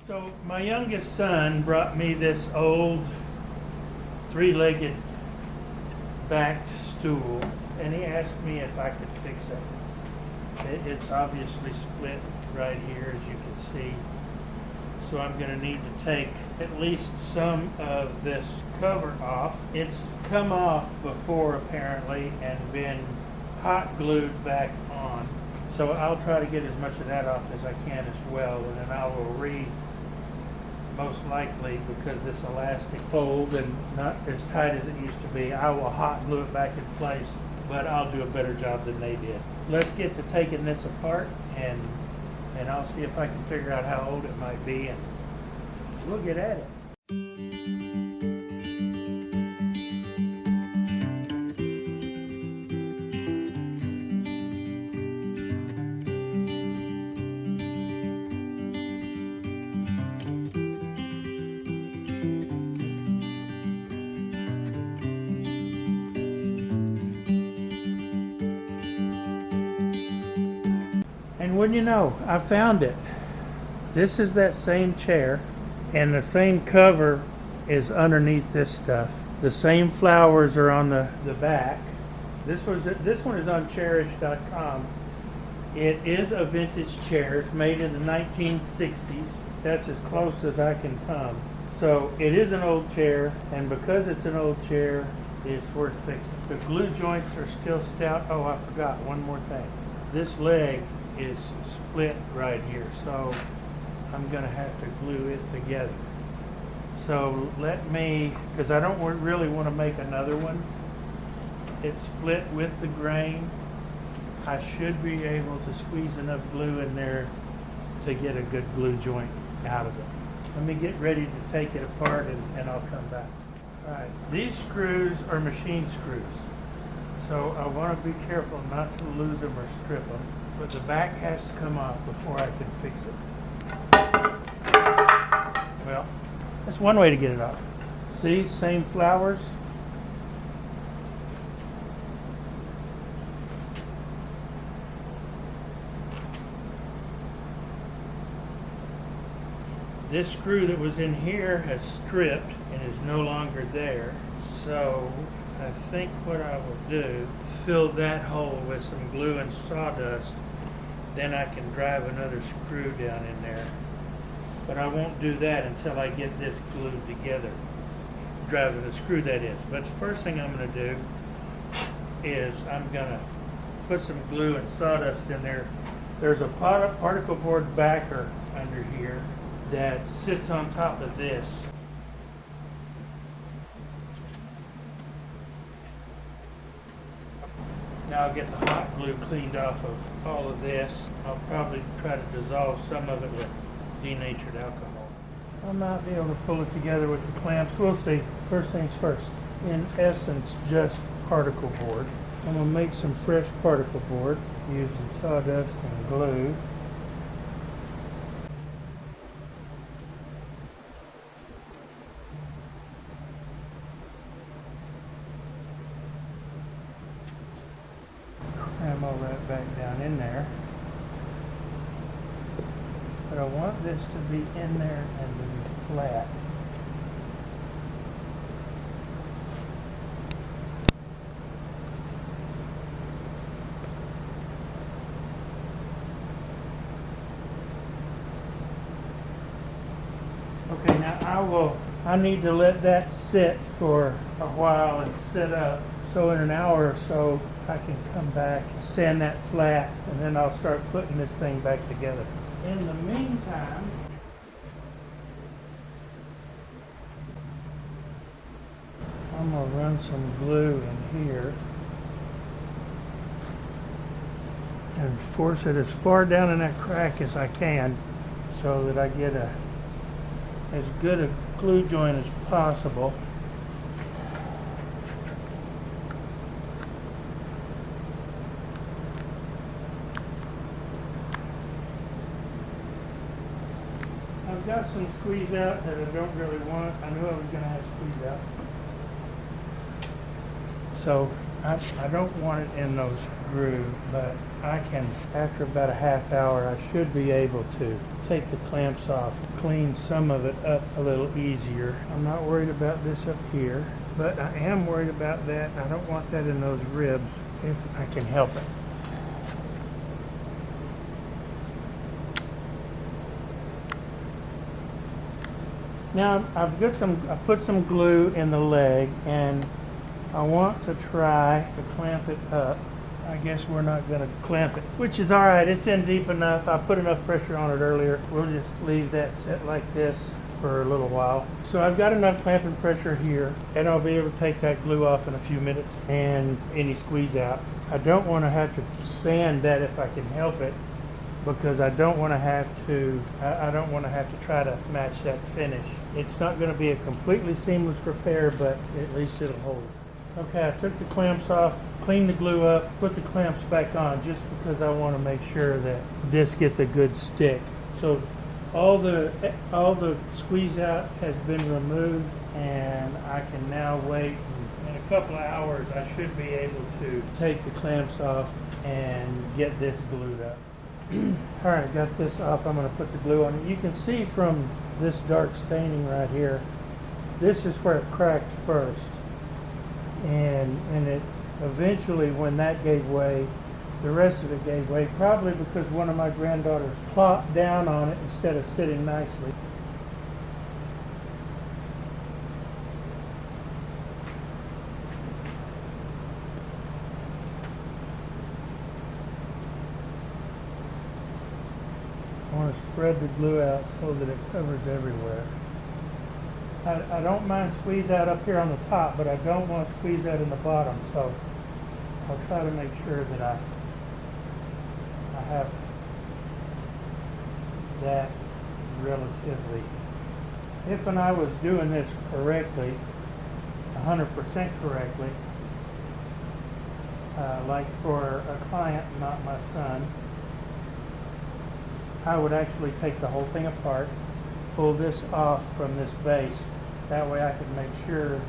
So my youngest son brought me this old three-legged backed stool, and he asked me if I could fix it. It's obviously split right here, as you can see. So I'm going to need to take at least some of this cover off. It's come off before apparently and been hot glued back on. So I'll try to get as much of that off as I can as well, and then I will most likely, because this elastic old and not as tight as it used to be, I will hot glue it back in place, but I'll do a better job than they did. Let's get to taking this apart, and I'll see if I can figure out how old it might be, and we'll get at it. And wouldn't you know, I found it. This is that same chair, and the same cover is underneath this stuff. The same flowers are on the back. This one is on cherish.com. It is a vintage chair. It's made in the 1960s. That's as close as I can come. So it is an old chair, and because it's an old chair, it's worth fixing. The glue joints are still stout. Oh, I forgot one more thing. This leg is split right here, so I'm going to have to glue it together. So let me, because I don't really want to make another one. It's split with the grain. I should be able to squeeze enough glue in there to get a good glue joint out of it. Let me get ready to take it apart, and I'll come back. Alright, these screws are machine screws, so I want to be careful not to lose them or strip them. But the back has to come off before I can fix it. Well, that's one way to get it off. See, same flowers. This screw that was in here has stripped and is no longer there. So I think what I will do, fill that hole with some glue and sawdust, then I can drive another screw down in there. But I won't do that until I get this glued together, driving the screw, that is. But the first thing I'm going to do is I'm going to put some glue and sawdust in there. There's a particle board backer under here that sits on top of this. Now I'll get the hot glue cleaned off of all of this. I'll probably try to dissolve some of it with denatured alcohol. I might be able to pull it together with the clamps. We'll see. First things first. In essence, just particle board. I'm going to make some fresh particle board using sawdust and glue. Cram all that back down in there. But I want this to be in there and to be flat. Okay, now I need to let that sit for a while and set up. So in an hour or so, I can come back, sand that flat, and then I'll start putting this thing back together. In the meantime, I'm going to run some glue in here and force it as far down in that crack as I can so that I get as good a glue joint as possible. I've got some squeeze out that I don't really want. I knew I was going to have squeeze out. So I don't want it in those grooves, but I can, after about a half hour, I should be able to take the clamps off, clean some of it up a little easier. I'm not worried about this up here, but I am worried about that. I don't want that in those ribs if I can help it. Now I put some glue in the leg, and I want to try to clamp it up. I guess we're not going to clamp it, which is all right. It's in deep enough. I put enough pressure on it earlier. We'll just leave that set like this for a little while. So I've got enough clamping pressure here, and I'll be able to take that glue off in a few minutes and any squeeze out. I don't want to have to sand that if I can help it, because I don't want to have to try to match that finish. It's not going to be a completely seamless repair, but at least it'll hold. Okay, I took the clamps off, cleaned the glue up, put the clamps back on, just because I want to make sure that this gets a good stick. So all the squeeze out has been removed, and I can now wait. In a couple of hours I should be able to take the clamps off and get this glued up. Alright, got this off. I'm going to put the glue on it. You can see from this dark staining right here, this is where it cracked first. And it eventually, when that gave way, the rest of it gave way, probably because one of my granddaughters plopped down on it instead of sitting nicely. I want to spread the glue out so that it covers everywhere. I don't mind squeeze out up here on the top, but I don't want to squeeze out in the bottom, so I'll try to make sure that I have that relatively. If and I was doing this correctly, 100% correctly, like for a client, not my son, I would actually take the whole thing apart, pull this off from this base. That way I could make sure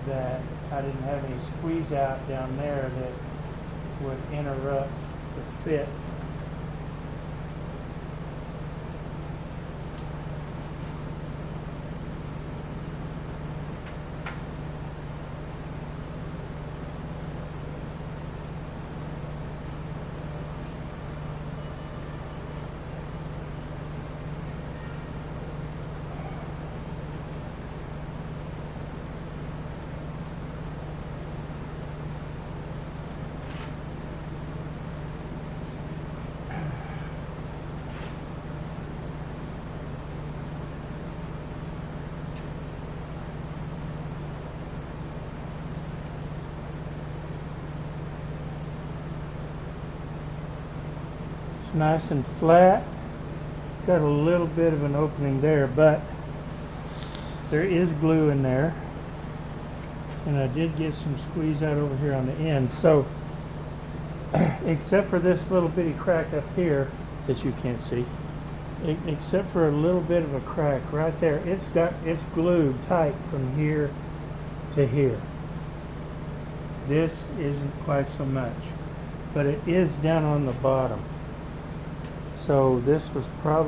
that I didn't have any squeeze out down there that would interrupt the fit. Nice and flat. Got a little bit of an opening there, but there is glue in there, and I did get some squeeze out over here on the end. So except for this little bitty crack up here that you can't see, except for a little bit of a crack right there, it's glued tight from here to here. This isn't quite so much, but it is down on the bottom. So this crack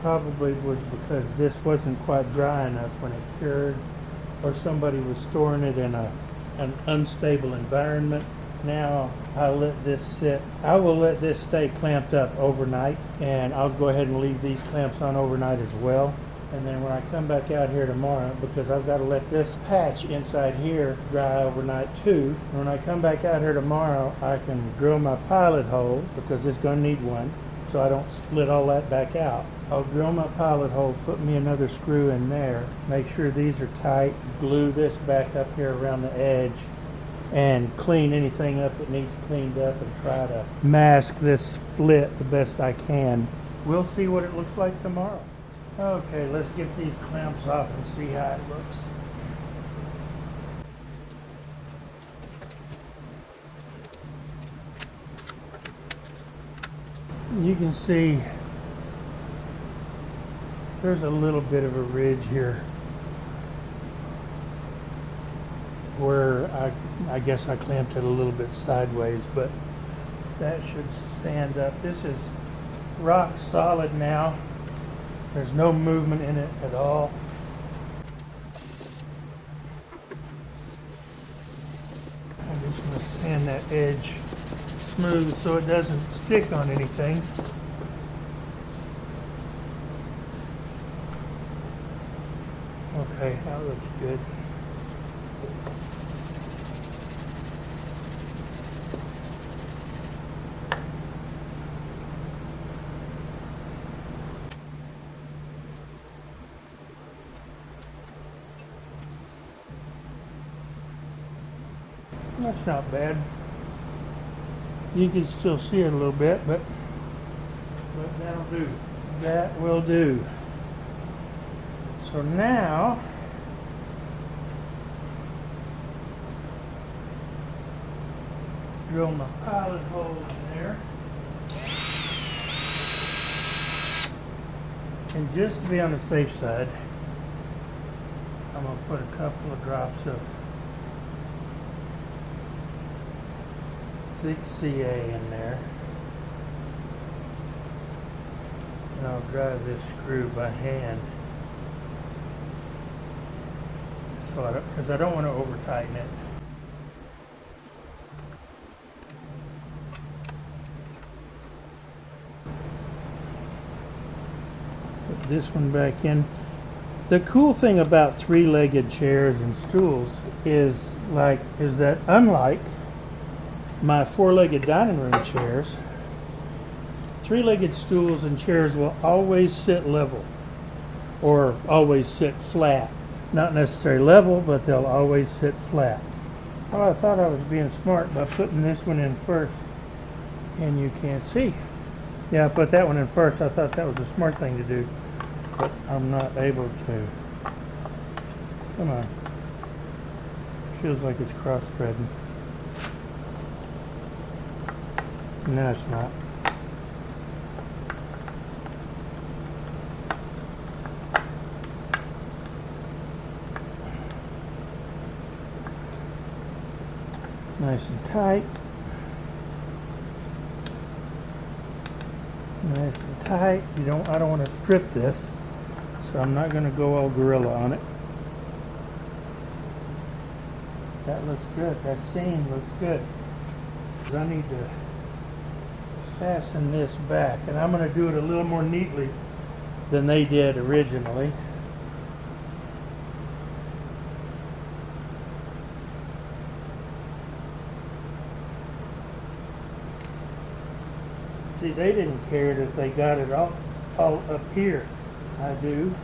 probably was because this wasn't quite dry enough when it cured, or somebody was storing it in an unstable environment. Now I'll let this sit. I will let this stay clamped up overnight, and I'll go ahead and leave these clamps on overnight as well. And then when I come back out here tomorrow, because I've got to let this patch inside here dry overnight too, when I come back out here tomorrow, I can drill my pilot hole, because it's going to need one, so I don't split all that back out. I'll drill my pilot hole, put me another screw in there, make sure these are tight, glue this back up here around the edge, and clean anything up that needs cleaned up, and try to mask this split the best I can. We'll see what it looks like tomorrow. Okay, let's get these clamps off and see how it looks. You can see there's a little bit of a ridge here where I guess I clamped it a little bit sideways, but that should stand up. This is rock solid now. There's no movement in it at all. I'm just going to sand that edge smooth so it doesn't stick on anything. Okay, that looks good. That's not bad. You can still see it a little bit, but that'll do. That will do. So now drill my pilot holes in there. And just to be on the safe side, I'm going to put a couple of drops of thick CA in there. And I'll drive this screw by hand. So because I don't want to over tighten it. Put this one back in. The cool thing about three-legged chairs and stools is that unlike my four-legged dining room chairs, three-legged stools and chairs will always sit level or always sit flat. Not necessarily level, but they'll always sit flat. Oh, I thought I was being smart by putting this one in first, and you can't see. Yeah, I put that one in first. I thought that was a smart thing to do, but I'm not able to. Come on. Feels like it's cross-threading. No, it's not. Nice and tight. Nice and tight. I don't want to strip this, so I'm not going to go all gorilla on it. That looks good. That seam looks good. I need to fasten this back, and I'm going to do it a little more neatly than they did originally. See, they didn't care that they got it all up here. I do.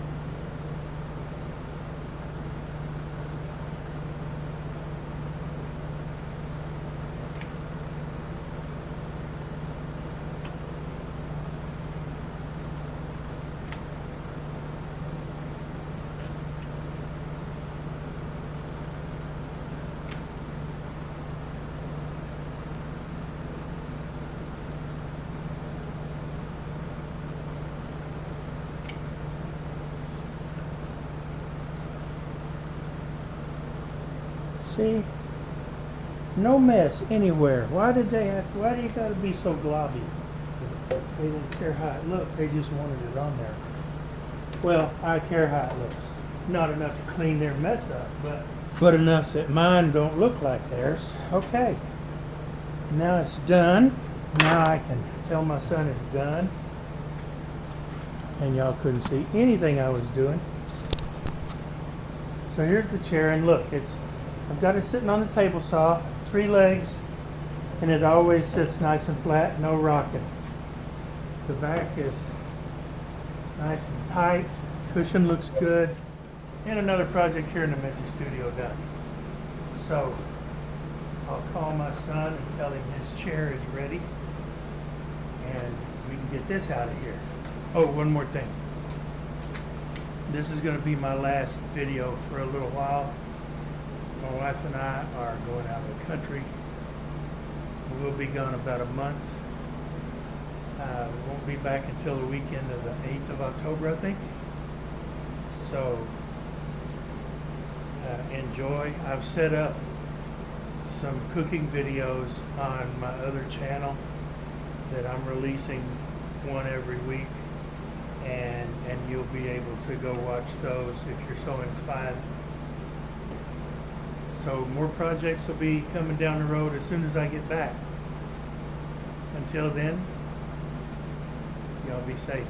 See? No mess anywhere. Why do you gotta be so globby? They didn't care how it looked, they just wanted it on there. Well, I care how it looks. Not enough to clean their mess up, but enough that mine don't look like theirs. Okay. Now it's done. Now I can tell my son it's done. And y'all couldn't see anything I was doing. So here's the chair, and look, I've got it sitting on the table saw, 3 legs, and it always sits nice and flat, no rocking. The back is nice and tight, cushion looks good, and another project here in the Memphis studio done. So I'll call my son and tell him his chair is ready, and we can get this out of here. Oh, one more thing. This is going to be my last video for a little while. My wife and I are going out of the country. We'll be gone about a month. We won't be back until the weekend of the 8th of October, I think. So enjoy. I've set up some cooking videos on my other channel that I'm releasing one every week, and you'll be able to go watch those if you're so inclined. So more projects will be coming down the road as soon as I get back. Until then, y'all be safe.